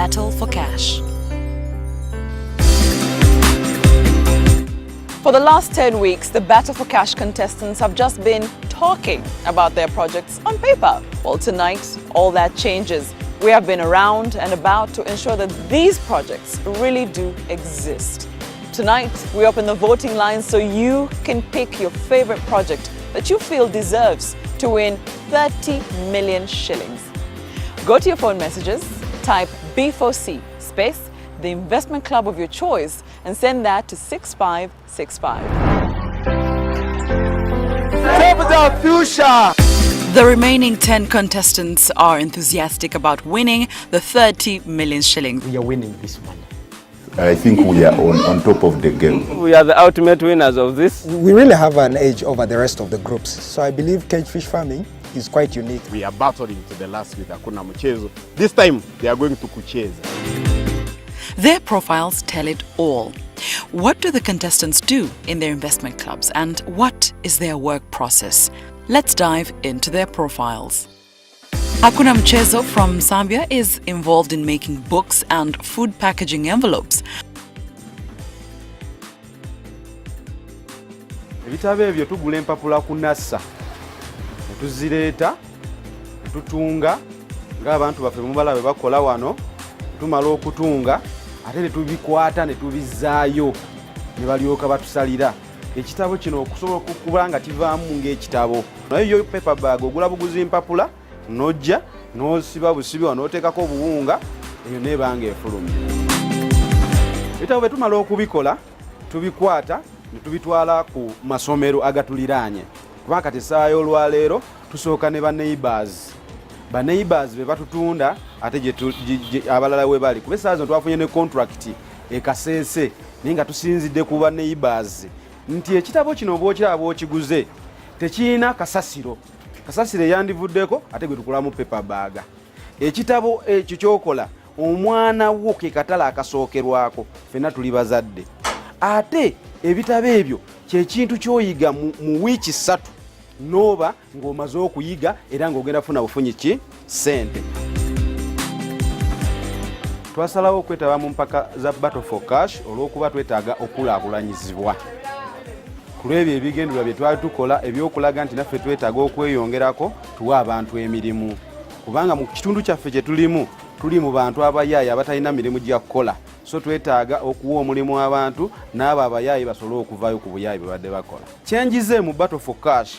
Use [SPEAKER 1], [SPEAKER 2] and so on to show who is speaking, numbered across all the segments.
[SPEAKER 1] battle for cash.
[SPEAKER 2] For the last 10 weeks, the Battle for Cash contestants have just been talking about their projects on paper. Well, tonight, all that changes. We have been around and about to ensure that these projects really do exist. Tonight, we open the voting lines so you can pick your favorite project that you feel deserves to win 30 million shillings. Go to your phone messages, type B4C space the investment club of your choice and send that to 6565.
[SPEAKER 3] Save the future!
[SPEAKER 1] The remaining 10 contestants are enthusiastic about winning the 30 million shillings.
[SPEAKER 4] We are winning this money.
[SPEAKER 5] I think we are on top of the game.
[SPEAKER 3] We are the ultimate winners of this.
[SPEAKER 4] We really have an edge over the rest of the groups. So I believe cage fish farming is quite unique.
[SPEAKER 6] We are battling to the last with Hakuna Mchezo. This time they are going to kucheza.
[SPEAKER 1] Their profiles tell it all. What do the contestants do in their investment clubs and what is their work process? Let's dive into their profiles. Hakuna Mchezo from Zambia is involved in making books and food packaging envelopes.
[SPEAKER 6] Ebitabo ebyo tugula empapula ku nassa. Tuzireeta, tutunga ng'abantu baffe mubala bwe bakola wano, tumala okutunga ate ne tubikwata ne tubizaayo ne balyoka batusalira. Ekitabo kino okusobola okukuba nga kivaamu ng'ekitabo. Naye yo paper bag ogula buguzi mpapula n'ojja n'osiba busibi n'oteekako obuwunga eyo n'ebanga efulumya. Ebitabo bwe tumala okubikola tubikwata ne tubitwala ku masomero agatuliraanye. Kuba kati essaawa y'olwaleero tusooka ne ba-neighbours. Ba-neighbours be batutunda ate abalala we bali. Kuba essaawa zino twafunye ne contract ekaseese naye nga tusinzidde ku ba-neighbours nti ekitabo kino bw'okiraba okiguze tekirina kasasiro. Kasasiro yandivuddeko ate gwe tukulamu paper bag. Ekitabo ekyo kyokola omwana wo ke katala akasookerwako ffenna tuli bazadde. Ate ebitabo ebyo kye kintu ky'oyiga mu wiiki 3 n'oba ng'omaze okuyiga era ng'ogenda kufuna bufunyi ki ssente. Twasalawo okwetaba mu mpaka za Battle for Cash olw'okuba twetaaga okulaakulanyizibwa. Ku lw'ebyo ebigendera bye twali tukola ebyokulaga nti naffe twetaaga okweyongerako tuwa abantu emirimu. Kubanga mu kitundu kyaffe kye tulimu tuli mu bantu abayaayi abatalina mirimu gya kukola. So twetaaga okuwa omulimu abantu n'abo abayaayi basobole okuvaayo ku buyaayi bwe badde bakola. Kyenjize mu Battle for Cash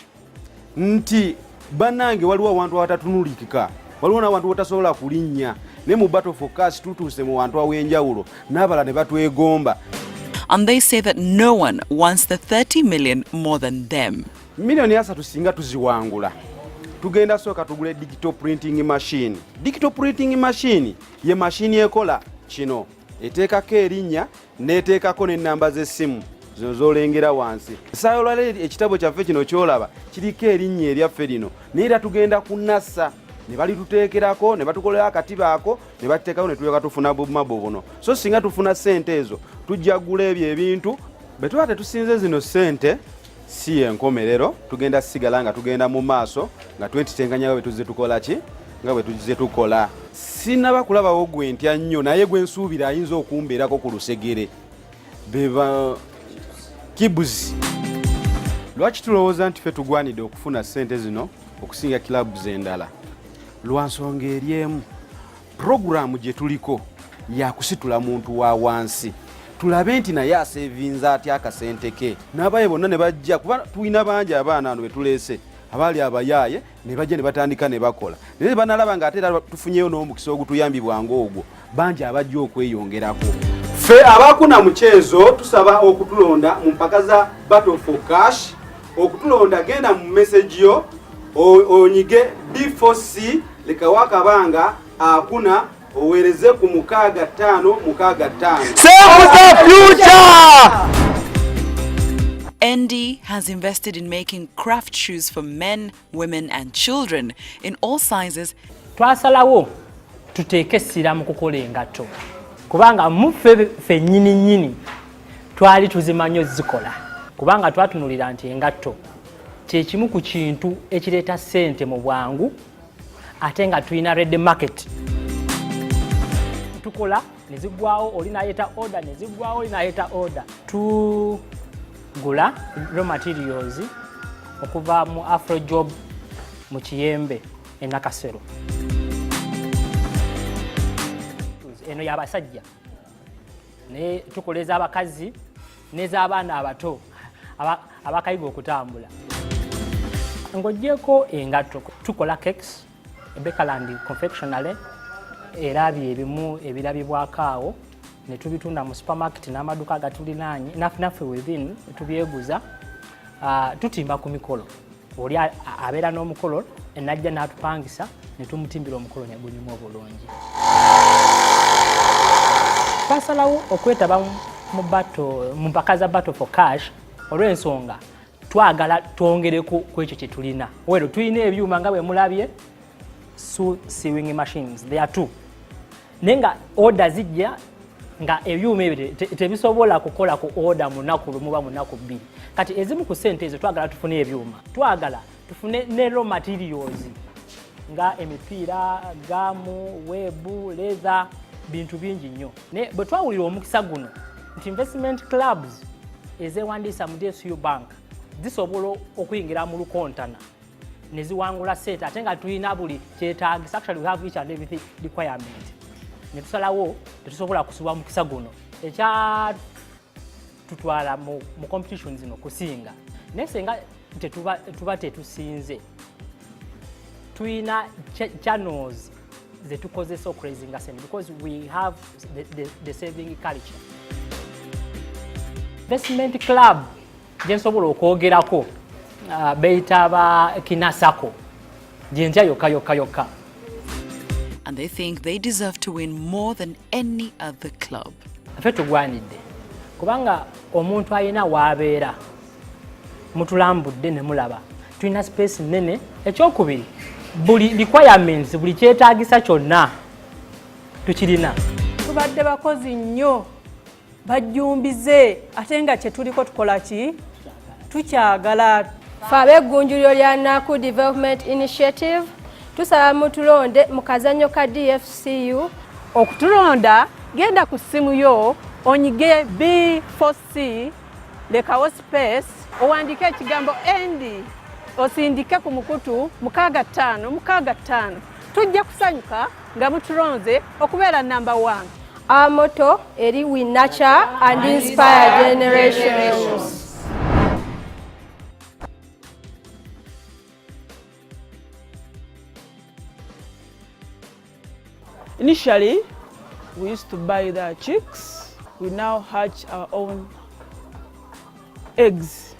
[SPEAKER 6] nti bannange waliwo abantu abatatunulikika, waliwo n'abantu batasobola kulinnya. Ne mu Battle for Cash tutuuse mu bantu aw'enjawulo n'abalala ne batwegomba.
[SPEAKER 1] And they say that no one wants the 30 million more than them.
[SPEAKER 6] Milioni 3 singa tuziwangula. Tugenda sooka tugule digital printing machine. Digital printing machine ye machine ekola kino. Eteekako erinnya n'eteekako n'ennamba z'essimu zino z'olengera wansi. Essaawa olwaleero ekitabo kyaffe kino ky'olaba kiriko erinnya eryaffe lino naye era tugenda ku nassa ne balituteekerako ne batukolera akatiba ako ne batteekako ne tulyoka tufuna bumabo buno. So singa tufuna ssente ezo tujja kugula ebyo ebintu bwe tuba tetusinze zino ssente si enkomerero tugenda sigala nga tugenda mu maaso nga twetitenganya bwe tuzze tukola ki nga bwe tuzze tukola. Sinaba kulabawo gwe ntya nnyo naye gwe nsuubira ayinza okumbeerako ku lusegere beba kibuzi. Lwaki tulowooza nti ffe tugwanidde okufuna ssente zino okusinga clubs endala? Lwa nsonga eri emu, programu gye tuliko yakusitula muntu wa wansi tulabe nti naye asevinza atya akasente ke n'abaye bonna ne bajja kuba tulina bangi abaana ano be tuleese abaali abayaaye ne bajja ne batandika ne bakola naye banalaba nga ate era tufunyeyo n'omukisa ogutuyambibwanga ogwo bangi abajja okweyongerako. Ffe abakuna Mchezo tusaba okutulonda mu mpaka za Battle for Cash. Okutulonda genda mu message yo onyige B4C leka wakabanga akuna owereze ku 6565.
[SPEAKER 3] Save the future!
[SPEAKER 1] ND has invested in making craft shoes for men, women and children in all sizes.
[SPEAKER 7] Twasalawo tuteeke essira mu kukola engatto kubanga muffe ffennyini twali tuzimanyo zikola kubanga twatunulira nti engatto kye kimu ku kintu ekireeta ssente mu bwangu ate nga tulina red market. tukola ne ziggwawo, oli n'ayeta order ne ziggwawo, oli n'ayeta order. Tugula raw materials okuva mu Afrojob mu Kiyembe e Nakasero. Eno y'abasajja ne tukoleza abakazi n'ez'abaana abato abakayiga okutambula. Ng'oggyeko engatto tukola cakes, Bakerland confectionery era ebimu ebirabibwako awo ne tubitunda mu supermarket n'amaduuka agatulinaanye naffe within tubyeguza. Tutimba ku mikolo, oli abeera n'omukolo enajja n'atupangisa ne tumutimbira omukolo ne gunyuma obulungi. Twasalawo okwetaba mu mpaka za battle for cash olw'ensonga twagala twongereko ku ekyo kye tulina. Wero tulina ebyuma nga bwe mulabye, sewing machines, there are 2. Nenga order zijja nga ebyuma ebyo tebisobola kukola ku order munaku lumu ba munaku bbiri. Kati ezimu ku sente ezo twagala tufune ebyuma, twagala tufune ne raw materials nga emipiira, gamu, webu, leather, bintu bingi nnyo. Ne bwe twawulira omukisa guno nti investment clubs ezeewandiisa mu dfcu bank zisobola okuyingira mu lukontana ne ziwangula sente ate nga tulina buli kyetaagisa. Actually we have each and everything requirement. Ne tusalawo tetusobola kusuba mukisa guno ekya tutwala mu competition zino kusinga. Naye senga tuba tetusinze, tulina channels ze tukozesa okuraisinga sente because we have the saving culture. Investment club gye nsobola okwogerako beyita ba Kinasako gye ntya yokka.
[SPEAKER 1] And they think they deserve to win more than any other club.
[SPEAKER 7] Ffe tugwanidde kubanga omuntu ayina waabeera mutulambudde ne mulaba tulina space nene. Ekyokubiri, buli requirements, buli kyetaagisa kyonna tukirina.
[SPEAKER 8] Tubadde bakozi nnyo, bajjumbize ate nga kye tuliko tukola ki? Tukyagala.
[SPEAKER 9] Ffe ab'eggunjuliro lya Naku Development Initiative tusaba mutulonde mu kazannyo ka dfcu.
[SPEAKER 8] Okutulonda, genda ku ssimu yo onyige B4C lekawo space owandiike ekigambo endi osindike ku mukutu 6565. Tujja kusanyuka nga mutulonze okubeera number 1.
[SPEAKER 9] Our motto eri we nurture and inspire generations.
[SPEAKER 10] Initially, we used to buy the chicks. We now hatch our own eggs.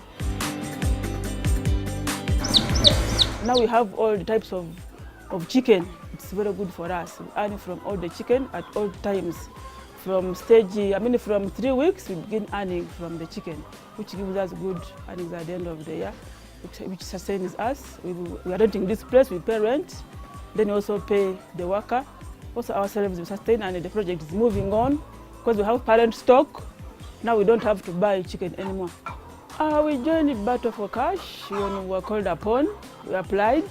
[SPEAKER 10] Now we have all the types of chicken. It's very good for us. We earn from all the chicken at all times. From 3 weeks, we begin earning from the chicken, which gives us good earnings at the end of the year, which sustains us. We are renting this place, we pay rent, then we also pay the worker. Also ourselves we sustain, and the project is moving on because we have parent stock. Now we don't have to buy chicken anymore. We joined Battle for Cash when we were called upon. We applied.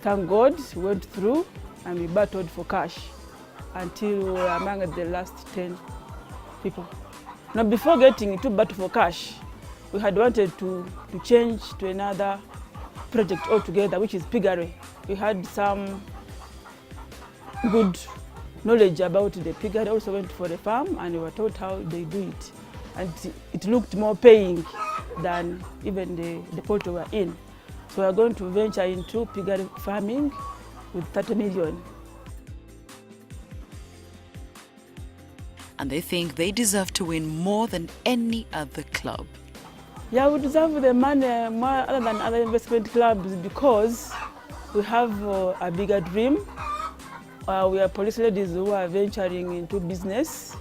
[SPEAKER 10] Thank God, we went through and we battled for cash until we were among the last 10 people. Now before getting into Battle for Cash, we had wanted to change to another project altogether, which is piggery. We had some good knowledge about the piggery. I also went for the farm and we were taught how they do it. And it looked more paying than even the poultry we were in. So we are going to venture into piggery farming with 30 million.
[SPEAKER 1] And they think they deserve to win more than any other club.
[SPEAKER 10] Yeah, we deserve the money more other than other investment clubs because we have a bigger dream. We are police ladies who are venturing into business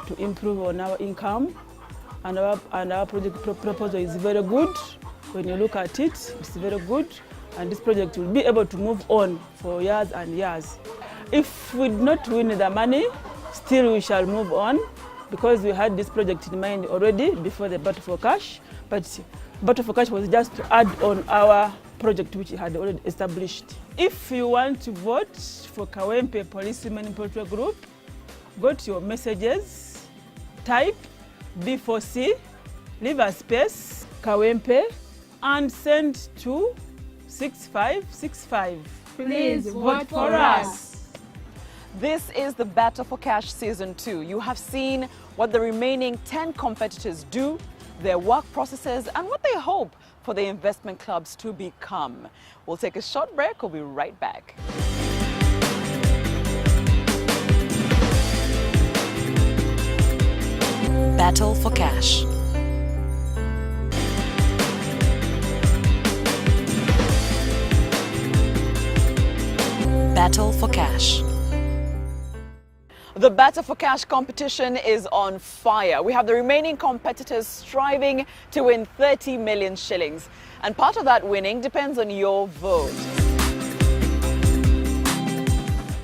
[SPEAKER 10] to improve on our income, and our project proposal is very good. When you look at it, it's very good, and this project will be able to move on for years and years. If we do not win the money, still we shall move on because we had this project in mind already before the Battle for Cash, but Battle for Cash was just to add on our project which we had already established. If you want to vote for Kawempe Policemen Poultry Group, got your messages, type B4C, leave a space, Kawempe, and send to 6565.
[SPEAKER 9] Please vote for us.
[SPEAKER 2] This is the Battle for Cash Season 2. You have seen what the remaining 10 competitors do, their work processes, and what they hope for the investment clubs to become. We'll take a short break. We'll be right back.
[SPEAKER 1] Battle for Cash. Battle for Cash.
[SPEAKER 2] The Battle for Cash competition is on fire. We have the remaining competitors striving to win 30 million shillings. And part of that winning depends on your vote.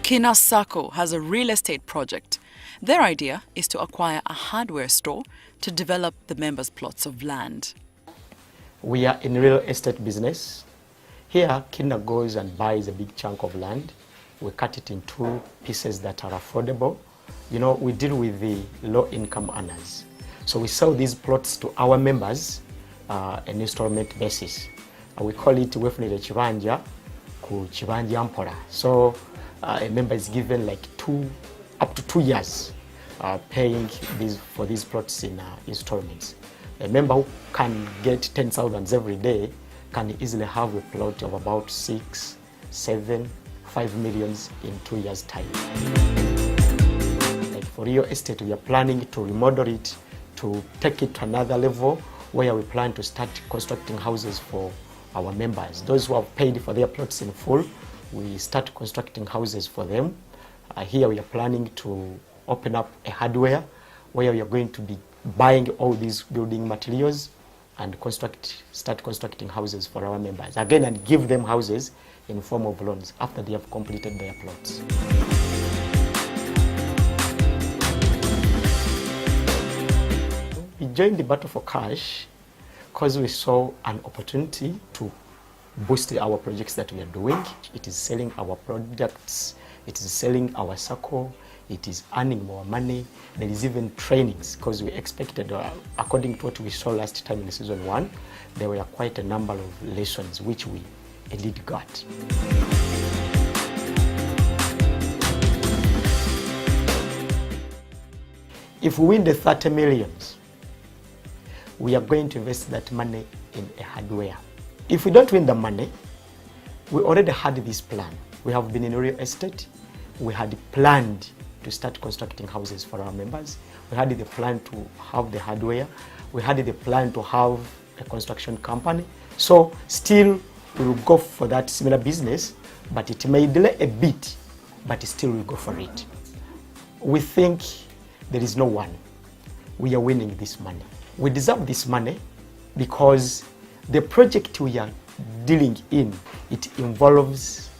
[SPEAKER 1] Kina Sacco has a real estate project. Their idea is to acquire a hardware store to develop the members' plots of land.
[SPEAKER 11] We are in real estate business. Here, Kina goes and buys a big chunk of land. We cut it in 2 pieces that are affordable. You know, we deal with the low-income earners. So we sell these plots to our members an installment basis. We call it Wefunire Chibanja ku Chibanja Mpora. So a member is given like up to 2 years paying for these plots in installments. A member who can get 10,000 every day can easily have a plot of about 6, 7, 5 millions in 2 years' time. Like for real estate, we are planning to remodel it, to take it to another level where we plan to start constructing houses for our members. Those who have paid for their plots in full, we start constructing houses for them. Here we are planning to open up a hardware where we are going to be buying all these building materials and start constructing houses for our members. Again, and give them houses in form of loans after they have completed their plots. We joined the Battle for Cash because we saw an opportunity to boost our projects that we are doing. It is selling our products, it is selling our circle, it is earning more money. There is even trainings because we expected, according to what we saw last time in season 1, there were quite a number of lessons which we indeed got. If we win the 30 millions, we are going to invest that money in a hardware. If we don't win the money, we already had this plan. We have been in real estate. We had planned to start constructing houses for our members. We had the plan to have the hardware. We had the plan to have a construction company. So still we will go for that similar business, but it may delay a bit, but still we'll go for it. We think there is no one. We are winning this money. We deserve this money because the project we are dealing in, it involves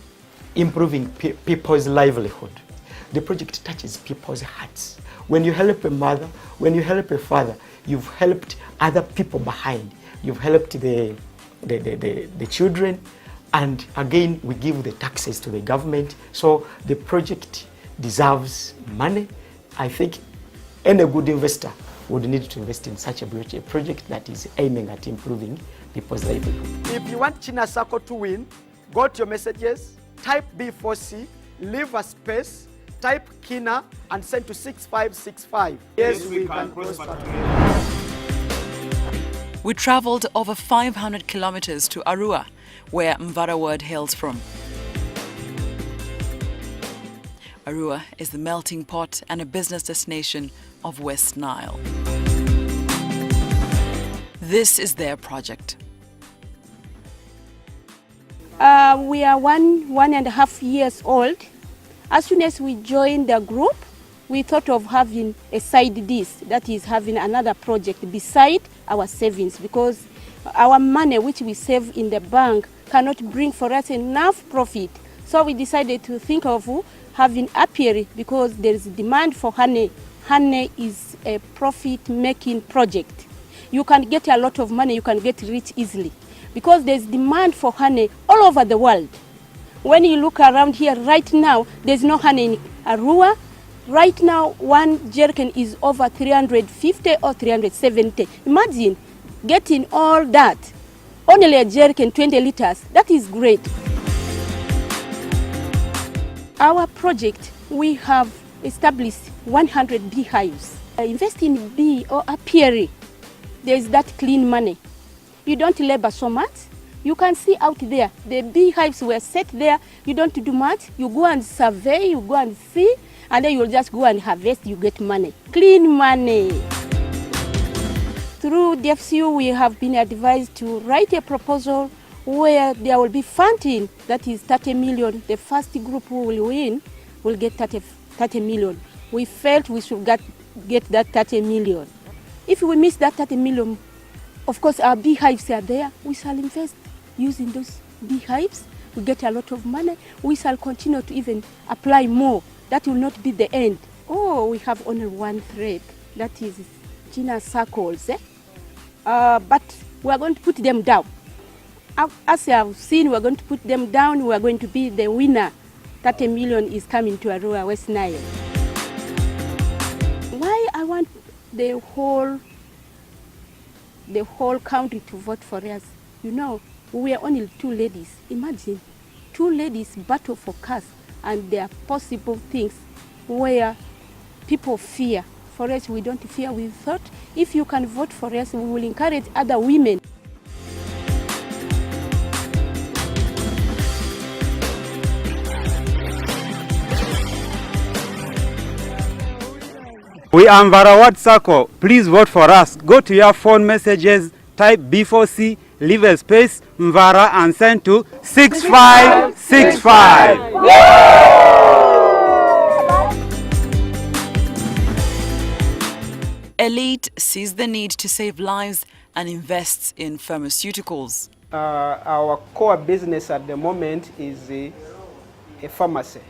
[SPEAKER 11] improving people's livelihood. The project touches people's hearts. When you help a mother, when you help a father, you've helped other people behind. You've helped the children, and again, we give the taxes to the government. So the project deserves money. I think any good investor would need to invest in such a project that is aiming at improving people's livelihood.
[SPEAKER 3] If you want China Sacco to win, go to your messages, type B4C, leave a space, type Kina, and send to 6565. Yes, we can prosper.
[SPEAKER 1] We traveled over 500 kilometers to Arua, where Mvara word hails from. Arua is the melting pot and a business destination of West Nile. This is their project.
[SPEAKER 9] We are 1.5 years old. As soon as we joined the group, we thought of having a side dish, that is having another project beside our savings, because our money which we save in the bank cannot bring for us enough profit. So we decided to think of having apiary because there is demand for honey. Honey is a profit-making project. You can get a lot of money, you can get rich easily because there's demand for honey all over the world. When you look around here right now, there's no honey in Arua, Right now, one jerrycan is over 350 or 370. Imagine getting all that. Only a jerrycan, 20 liters. That is great. Our project, we have established 100 beehives. Invest in bee or apiary. There is that clean money. You don't labor so much. You can see out there, the beehives were set there. You don't do much. You go and survey, you go and see, and then you'll just go and harvest, you get money. Clean money. Through dfcu, we have been advised to write a proposal where there will be funding, that is 30 million. The first group who will win will get 30 million. We felt we should get that 30 million. If we miss that 30 million, of course our beehives are there. We shall invest using those beehives. We get a lot of money. We shall continue to even apply more. That will not be the end. Oh, we have only one thread. That is Gina circles. But we are going to put them down. As you have seen, we are going to put them down. We are going to be the winner. 30 million is coming to Arua, West Nile. Why I want the whole country to vote for us? You know, we are only 2 ladies. Imagine 2 ladies battle for cars, and there are possible things where people fear. For us, we don't fear. We thought if you can vote for us, we will encourage other women.
[SPEAKER 6] We are Mvara Ward Circle. Please vote for us. Go to your phone messages, type B4C, leave a space, Mvara, and send to 6565.
[SPEAKER 1] Elite sees the need to save lives and invests in pharmaceuticals.
[SPEAKER 12] Our core business at the moment is a pharmacy.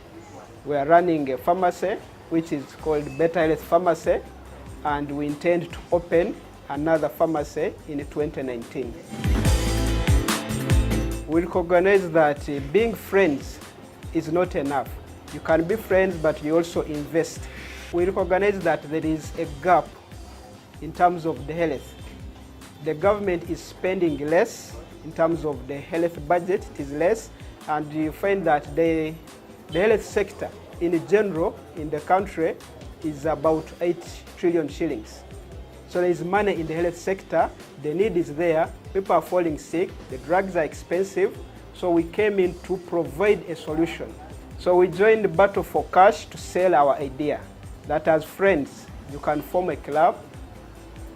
[SPEAKER 12] We are running a pharmacy which is called Better Health Pharmacy, and we intend to open another pharmacy in 2019. We recognize that being friends is not enough. You can be friends, but you also invest. We recognize that there is a gap in terms of the health. The government is spending less in terms of the health budget, it is less, and you find that the health sector in general in the country is about 8 trillion shillings. So there is money in the health sector, the need is there, people are falling sick, the drugs are expensive, so we came in to provide a solution. So we joined the Battle for Cash to sell our idea that as friends you can form a club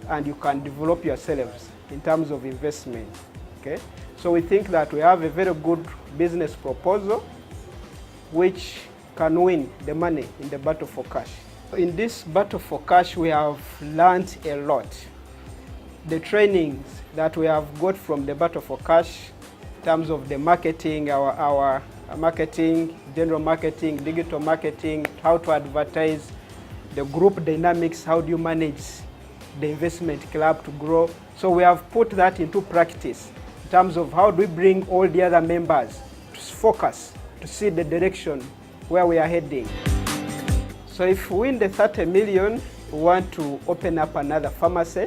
[SPEAKER 12] and you can develop yourselves in terms of investment. Okay? So we think that we have a very good business proposal which can win the money in the Battle for Cash. In this Battle for Cash, we have learned a lot. The trainings that we have got from the Battle for Cash in terms of the marketing, our marketing, general marketing, digital marketing, how to advertise, the group dynamics, how do you manage the investment club to grow. So we have put that into practice in terms of how do we bring all the other members to focus, to see the direction where we are heading. So if we win the 30 million, we want to open up another pharmacy.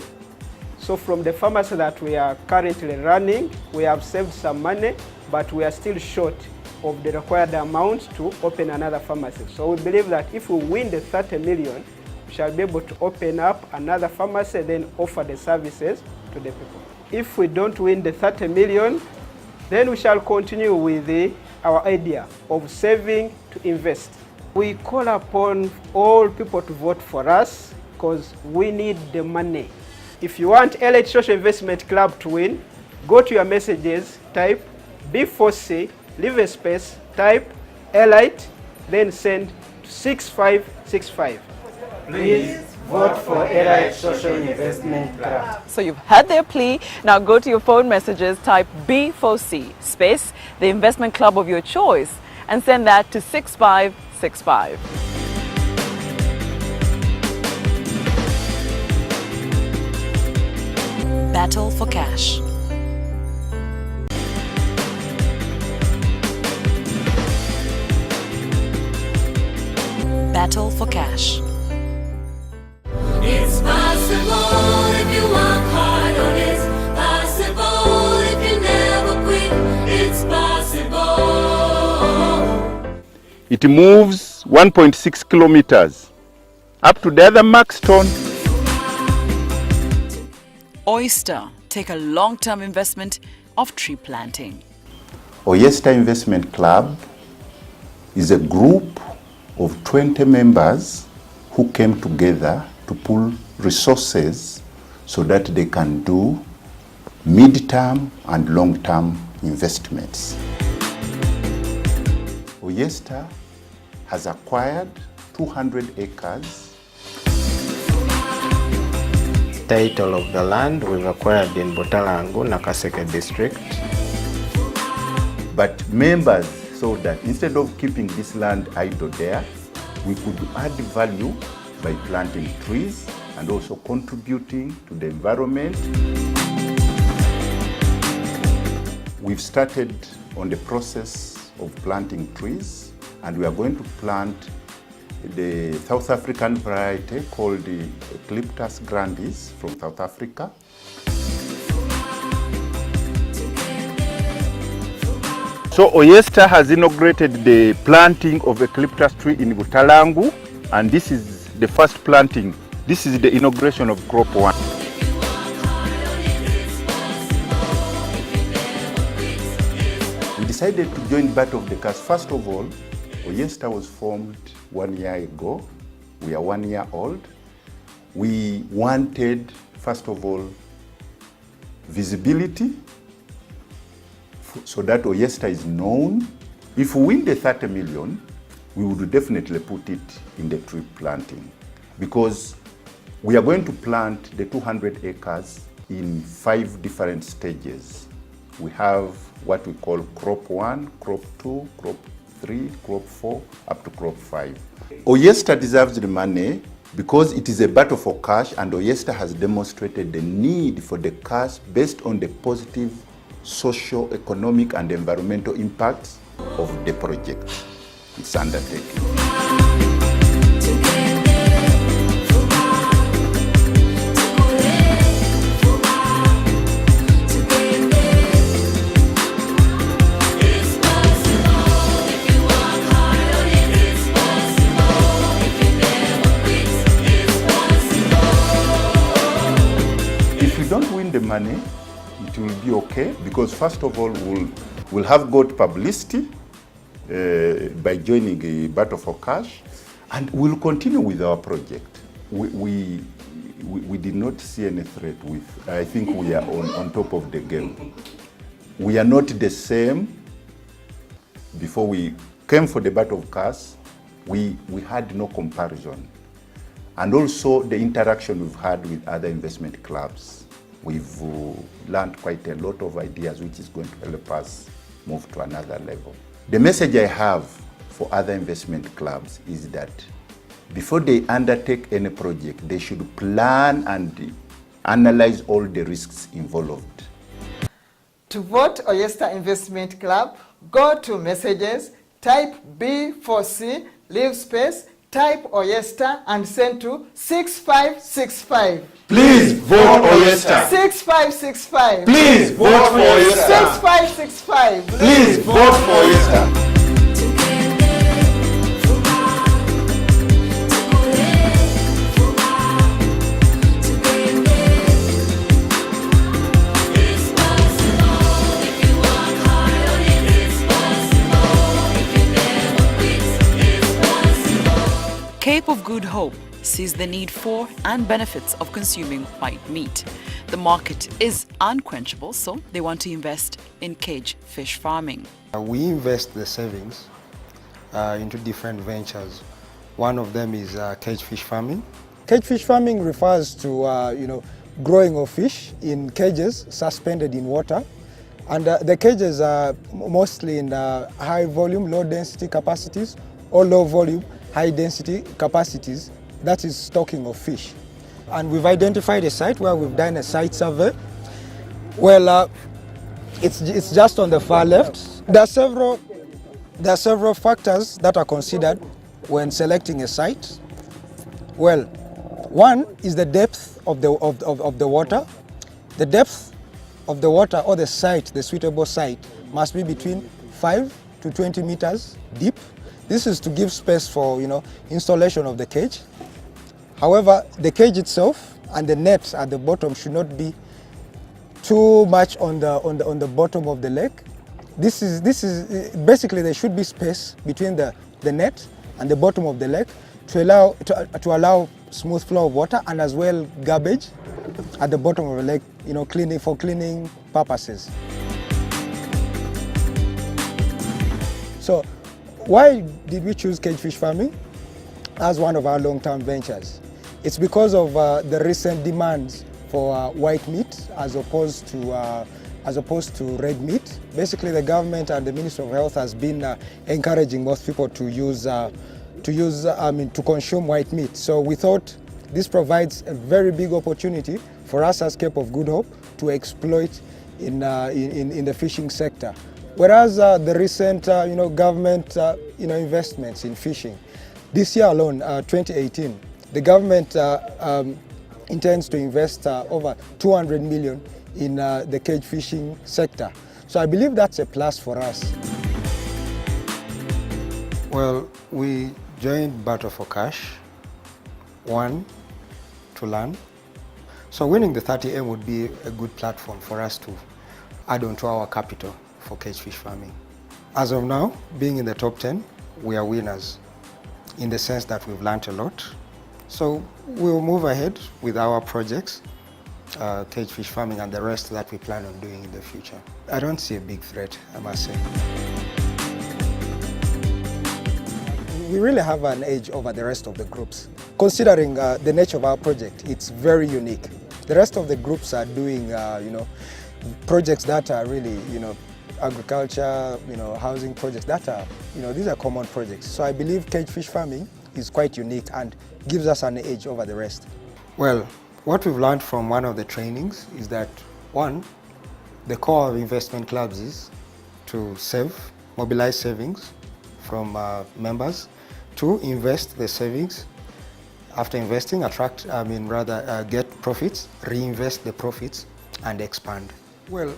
[SPEAKER 12] So from the pharmacy that we are currently running, we have saved some money, but we are still short of the required amount to open another pharmacy. So we believe that if we win the 30 million, we shall be able to open up another pharmacy, then offer the services to the people. If we don't win the 30 million, then we shall continue with our idea of saving to invest. We call upon all people to vote for us because we need the money. If you want LH Social Investment Club to win, go to your messages, type B4C, leave a space, type Elite, then send to 6565.
[SPEAKER 11] Please vote for Elite Social Investment Club.
[SPEAKER 2] So you've heard their plea. Now go to your phone messages, type B4C, space, the investment club of your choice, and send that to 6565.
[SPEAKER 1] Battle for Cash. battle for cash.
[SPEAKER 13] It's possible if you work hard on it. Possible if you never quit. It's possible.
[SPEAKER 5] It moves 1.6 kilometers up to the other Maxton.
[SPEAKER 1] Oyster take a long-term investment of tree planting.
[SPEAKER 5] Oyster Investment Club is a group of 20 members who came together to pool resources so that they can do mid-term and long-term investments. Oyster has acquired 200 acres.
[SPEAKER 14] Title of the land we've acquired in Butalangu, Nakaseke district.
[SPEAKER 5] But members saw that instead of keeping this land idle there, we could add value by planting trees and also contributing to the environment. We've started on the process of planting trees, and we are going to plant the South African variety called the Eucalyptus grandis from South Africa. So Oyster has inaugurated the planting of eucalyptus tree in Butalangu, and this is the first planting. This is the inauguration of crop 1. We decided to join Battle of the Cast. First of all, Oyster was formed 1 year ago. We are 1 year old. We wanted, first of all, visibility so that Oyster is known. If we win the 30 million, we would definitely put it in the tree planting, because we are going to plant the 200 acres in 5 different stages. We have what we call crop 1, crop 2, crop 3, crop 4, up to crop 5. Oyster deserves the money because it is a battle for cash, and Oyster has demonstrated the need for the cash based on the positive social, economic, and environmental impacts of the project it's undertaking. If we don't win the money, it will be okay, because first of all, we'll have got publicity by joining a battle for cash, and we'll continue with our project. We did not see any threat with. I think we are on top of the game. We are not the same. Before we came for the battle of cash, we had no comparison. And also the interaction we've had with other investment clubs. We've learned quite a lot of ideas, which is going to help us move to another level. The message I have for other investment clubs is that before they undertake any project, they should plan and analyze all the risks involved.
[SPEAKER 15] To vote Oyster Investment Club, go to Messages, type B4C, leave space, type Oyster and send to 6565.
[SPEAKER 6] Please vote Oyster.
[SPEAKER 15] 6565.
[SPEAKER 6] Please vote for Oyster.
[SPEAKER 15] 6565.
[SPEAKER 6] Please vote for Oyster.
[SPEAKER 1] Cape of Good Hope sees the need for and benefits of consuming white meat. The market is unquenchable, so they want to invest in cage fish farming.
[SPEAKER 4] We invest the savings into different ventures. One of them is cage fish farming. Cage fish farming refers to growing of fish in cages suspended in water. And the cages are mostly in high volume, low density capacities, or low volume, high density capacities. That is stocking of fish. And we've identified a site where we've done a site survey. Well, it's just on the far left. There are several factors that are considered when selecting a site? Well, one is the depth of the water. The depth of the water or the site, the suitable site, must be between 5 to 20 meters deep. This is to give space for installation of the cage. However, the cage itself and the net at the bottom should not be too much on the bottom of the lake. This is basically there should be space between the net and the bottom of the lake to allow smooth flow of water and as well garbage at the bottom of the lake, for cleaning purposes. So why did we choose cage fish farming as one of our long-term ventures? It's because of the recent demands for white meat as opposed to red meat. Basically, the government and the Ministry of Health has been encouraging most people to consume white meat. So we thought this provides a very big opportunity for us as Cape of Good Hope to exploit in the fishing sector. Whereas the recent government investments in fishing, this year alone, 2018, the government intends to invest over 200 million in the cage fishing sector. So I believe that's a plus for us.
[SPEAKER 14] Well, we joined Battle for Cash, one, to learn. So winning the 30M would be a good platform for us to add on to our capital for cage fish farming. As of now, being in the top 10, we are winners in the sense that we've learned a lot. So we'll move ahead with our projects, cage fish farming and the rest that we plan on doing in the future. I don't see a big threat, I must say.
[SPEAKER 4] We really have an edge over the rest of the groups. Considering the nature of our project, it's very unique. The rest of the groups are doing, projects that are really, agriculture, housing projects that are, these are common projects. So I believe cage fish farming is quite unique and gives us an edge over the rest.
[SPEAKER 14] Well, what we've learned from one of the trainings is that, one, the core of investment clubs is to save, mobilize savings from members. Two, invest the savings. After investing, get profits, reinvest the profits, and expand. Well,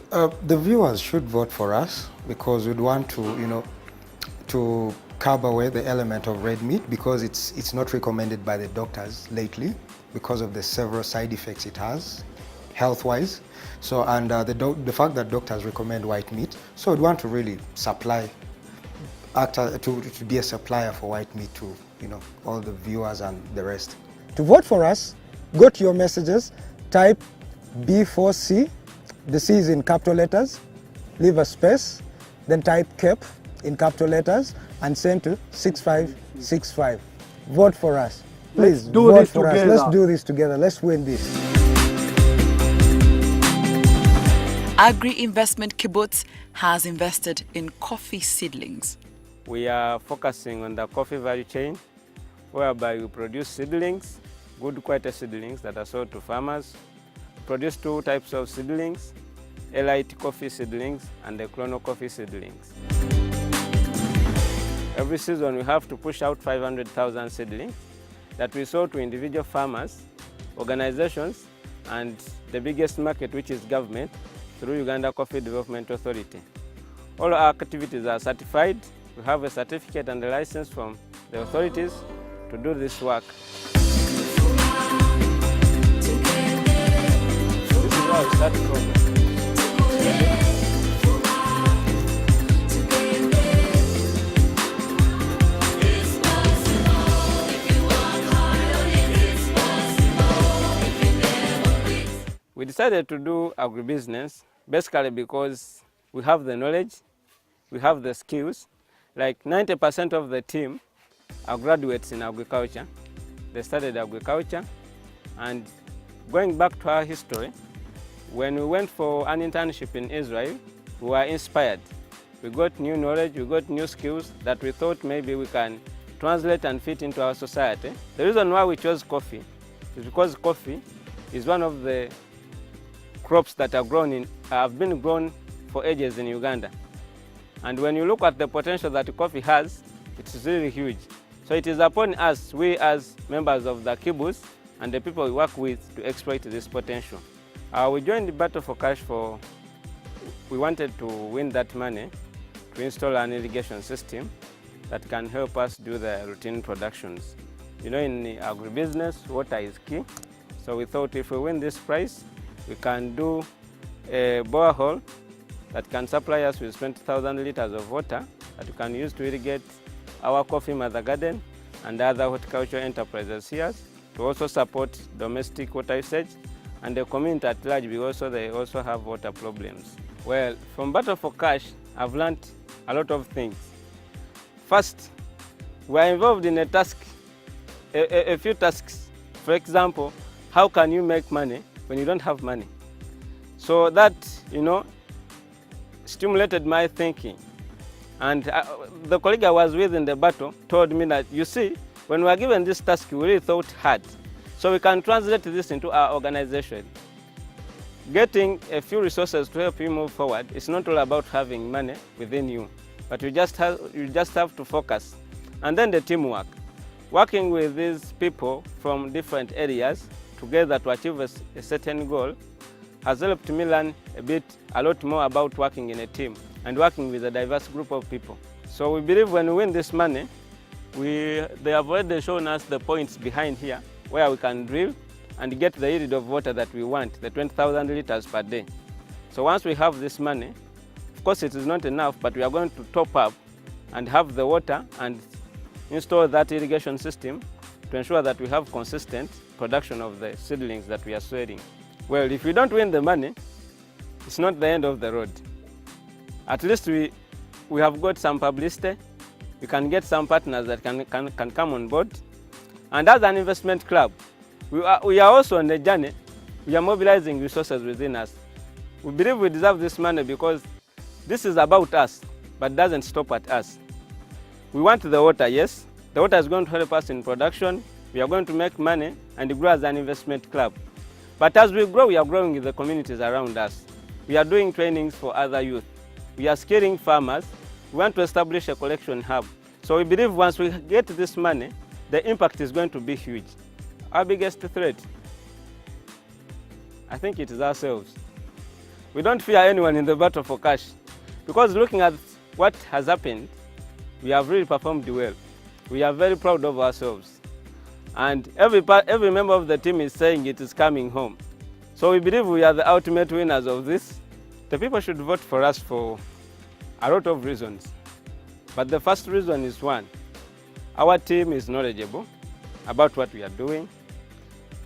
[SPEAKER 14] the viewers should vote for us because we'd want to curb away the element of red meat because it's not recommended by the doctors lately because of the several side effects it has, health-wise. So, and the fact that doctors recommend white meat, so we'd want to really supply, to be a supplier for white meat to all the viewers and the rest.
[SPEAKER 4] To vote for us, go to your messages, type B4C, the C is in capital letters, leave a space, then type CAPE in capital letters and send to 6565. Vote for us. Please vote for us. Let's do this together. Let's win this.
[SPEAKER 1] Agri Investment Kibbutz has invested in coffee seedlings.
[SPEAKER 16] We are focusing on the coffee value chain, whereby we produce seedlings, good quality seedlings that are sold to farmers. Produce two types of seedlings, elite coffee seedlings and the clonal coffee seedlings. Every season we have to push out 500,000 seedlings that we sell to individual farmers, organizations, and the biggest market, which is government, through Uganda Coffee Development Authority. All our activities are certified. We have a certificate and a license from the authorities to do this work. This is where we start from. We decided to do agribusiness basically because we have the knowledge, we have the skills. Like 90% of the team are graduates in agriculture. They studied agriculture, and going back to our history, when we went for an internship in Israel, we were inspired. We got new knowledge, we got new skills that we thought maybe we can translate and fit into our society. The reason why we chose coffee is because coffee is one of the crops that have been grown for ages in Uganda. And when you look at the potential that coffee has, it's really huge. So it is upon us, we as members of the kibbutz and the people we work with, to exploit this potential. We joined the Battle for Cash we wanted to win that money to install an irrigation system that can help us do the routine productions. You know, in agribusiness, water is key. So we thought if we win this prize, we can do a borehole that can supply us with 20,000 liters of water that we can use to irrigate our coffee mother garden and other horticultural enterprises here, to also support domestic water usage and the community at large, because they also have water problems. Well, from Battle for Cash, I've learned a lot of things. First, we are involved in a few tasks. For example, how can you make money when you don't have money? So that, you know, stimulated my thinking. And the colleague I was with in the battle told me that, you see, when we were given this task, we really thought hard. So we can translate this into our organization. Getting a few resources to help you move forward, it's not all about having money within you, but you just have to focus. And then the teamwork. Working with these people from different areas together to achieve a certain goal has helped me learn a lot more about working in a team and working with a diverse group of people. So we believe when we win this money, they have already shown us the points behind here where we can drill and get the yield of water that we want, the 20,000 liters per day. So once we have this money, of course it is not enough, but we are going to top up and have the water and install that irrigation system to ensure that we have consistent production of the seedlings that we are sowing. Well, if we don't win the money, it's not the end of the road. At least we have got some publicity. We can get some partners that can come on board. And as an investment club, we are also on the journey. We are mobilizing resources within us. We believe we deserve this money because this is about us, but doesn't stop at us. We want the water, yes. The water is going to help us in production. We are going to make money and grow as an investment club. But as we grow, we are growing with the communities around us. We are doing trainings for other youth. We are skilling farmers. We want to establish a collection hub. So we believe once we get this money, the impact is going to be huge. Our biggest threat, I think it is ourselves. We don't fear anyone in the battle for cash, because looking at what has happened, we have really performed well. We are very proud of ourselves. And every member of the team is saying it is coming home. So we believe we are the ultimate winners of this. The people should vote for us for a lot of reasons. But the first reason is one, our team is knowledgeable about what we are doing.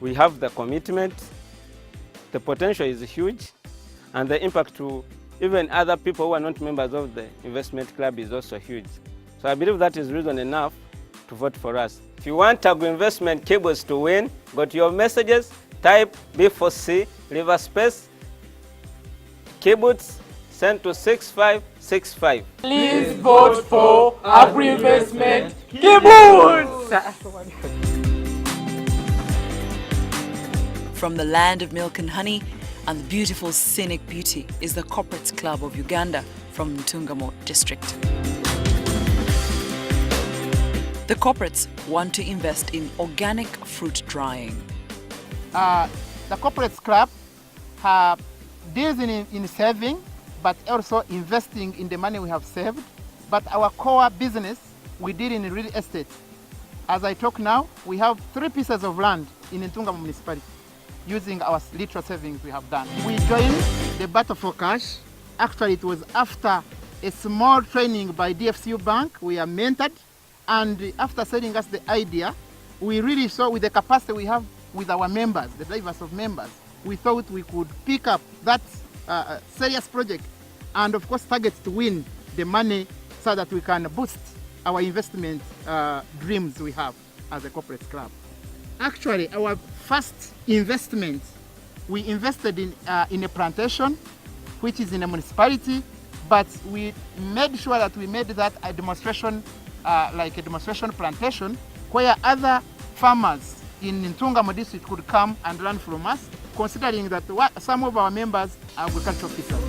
[SPEAKER 16] We have the commitment, the potential is huge, and the impact to even other people who are not members of the investment club is also huge. So I believe that is reason enough to vote for us. If you want agro-investment kibbutz to win, go to your messages, type B4C, leave a space, kibbutz, send to 6565.
[SPEAKER 7] Please vote for agri-investment kibbutz!
[SPEAKER 1] From the land of milk and honey and the beautiful scenic beauty is the Corporates Club of Uganda from Ntungamo district. The corporates want to invest in organic fruit drying.
[SPEAKER 17] The Corporates Club deals in saving, but also investing in the money we have saved. But our core business, we deal in real estate. As I talk now, we have 3 pieces of land in Ntungamo municipality using our little savings we have done. We joined the Battle for Cash. Actually, it was after a small training by dfcu Bank. We are mentored, and after selling us the idea, we really saw with the capacity we have with our members, the diverse of members, we thought we could pick up that serious project and of course target to win the money so that we can boost our investment dreams we have as a corporate club. Actually, our first investment, we invested in a plantation, which is in a municipality, but we made sure that we made that a demonstration, like a demonstration plantation, where other farmers in Ntungamo district could come and learn from us, considering that some of our members are agricultural officers.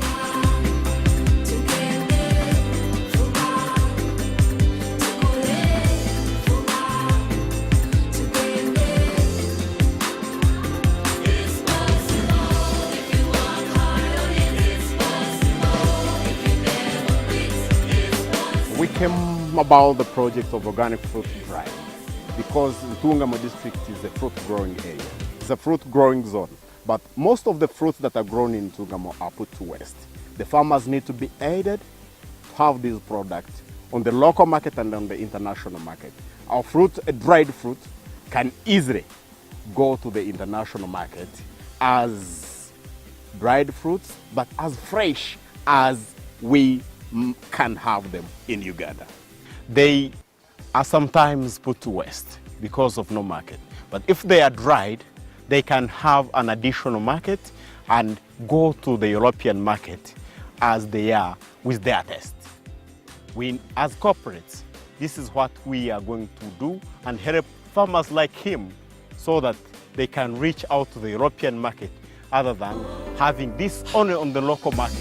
[SPEAKER 6] about the project of organic fruit drying because Ntungamo district is a fruit growing area. It's a fruit growing zone, but most of the fruits that are grown in Ntungamo are put to waste. The farmers need to be aided to have these products on the local market and on the international market. Our fruit, dried fruit, can easily go to the international market as dried fruits, but as fresh as we can have them in Uganda. They are sometimes put to waste because of no market. But if they are dried, they can have an additional market and go to the European market as they are with their taste. We, as corporates, this is what we are going to do and help farmers like him so that they can reach out to the European market other than having this only on the local market.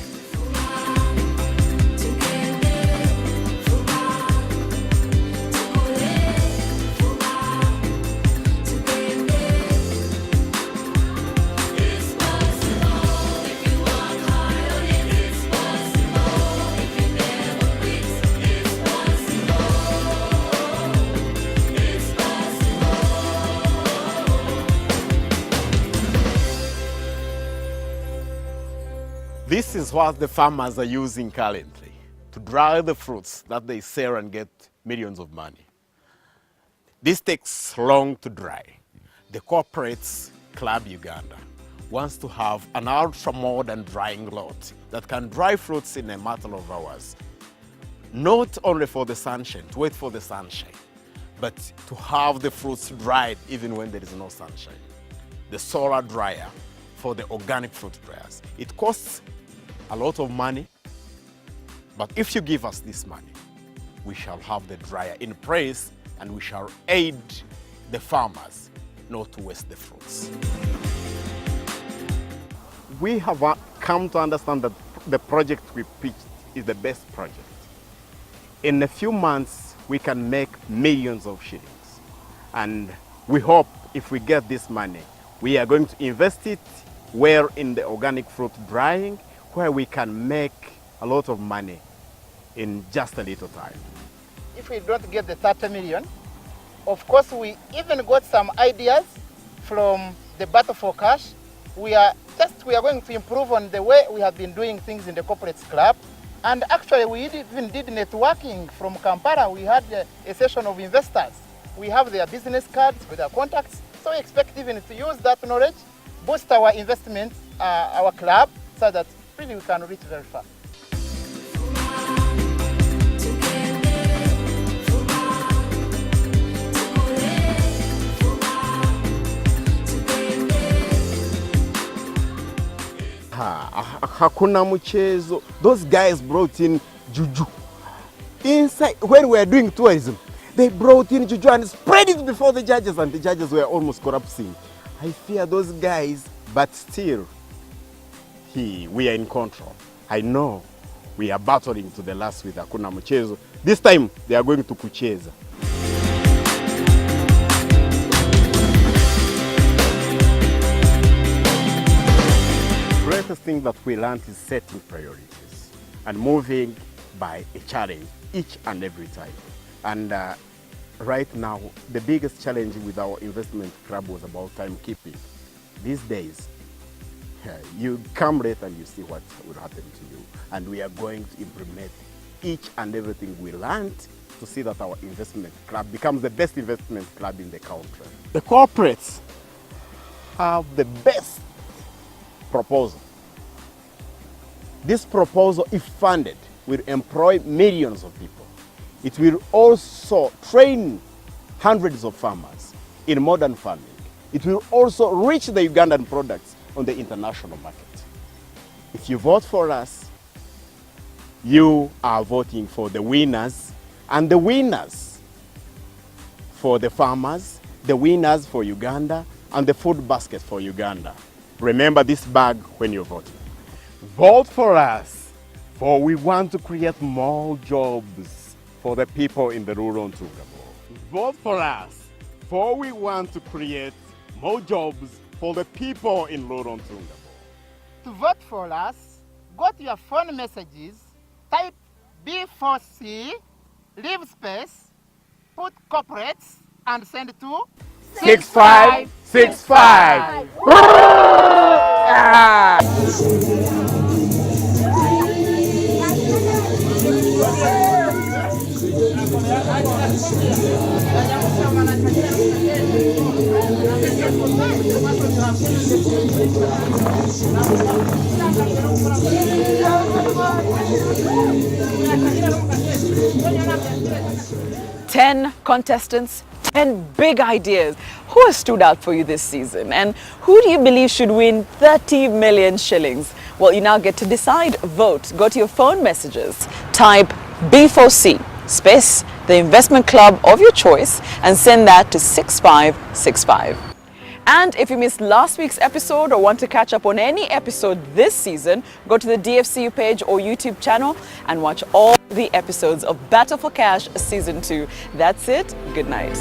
[SPEAKER 6] This is what the farmers are using currently to dry the fruits that they sell and get millions of money. This takes long to dry. The corporates Club Uganda wants to have an ultra-modern drying lot that can dry fruits in a matter of hours. Not only for the sunshine, to wait for the sunshine, but to have the fruits dried even when there is no sunshine. The solar dryer for the organic fruit dryers. It costs a lot of money, but if you give us this money, we shall have the dryer in place and we shall aid the farmers not to waste the fruits. We have come to understand that the project we pitched is the best project. In a few months, we can make millions of shillings. And we hope if we get this money, we are going to invest it where in the organic fruit drying, where we can make a lot of money in just a little time.
[SPEAKER 17] If we don't get the 30 million, of course we even got some ideas from the Battle for Cash. We are going to improve on the way we have been doing things in the Corporates Club. And actually we even did networking from Kampala. We had a session of investors. We have their business cards with their contacts. So we expect even to use that knowledge, boost our investment, our club, so that really we can reach very far.
[SPEAKER 6] Hakuna mchezo. Those guys brought in juju. Inside, when we were doing tourism, they brought in juju and spread it before the judges, and the judges were almost corrupting. I fear those guys, but still, we are in control. I know we are battling to the last with Hakuna mchezo. This time, they are going to kucheza. The greatest thing that we learned is setting priorities and moving by a challenge each and every time. And right now, the biggest challenge with our investment club was about timekeeping. These days, you come late and you see what will happen to you. And we are going to implement each and everything we learned to see that our investment club becomes the best investment club in the country. The corporates have the best proposal. This proposal, if funded, will employ millions of people. It will also train hundreds of farmers in modern farming. It will also reach the Ugandan products on the international market. If you vote for us, you are voting for the winners, and the winners for the farmers, the winners for Uganda, and the food basket for Uganda. Remember this bag when you're voting. Vote for us, for we want to create more jobs for the people in the rural Ntungamo. Vote for us, for we want to create more jobs for the people in rural Ntungamo.
[SPEAKER 17] To vote for us, go to your phone messages, type B4C, leave space, put corporates, and send to
[SPEAKER 18] 6565.
[SPEAKER 2] Ten contestants, 10 big ideas. Who has stood out for you this season? And who do you believe should win 30 million shillings? Well, you now get to decide. Vote. Go to your phone messages. Type B4C space the investment club of your choice and send that to 6565. And if you missed last week's episode or want to catch up on any episode this season, go to the DFCU page or YouTube channel and watch all the episodes of Battle for Cash Season 2. That's it. Good night.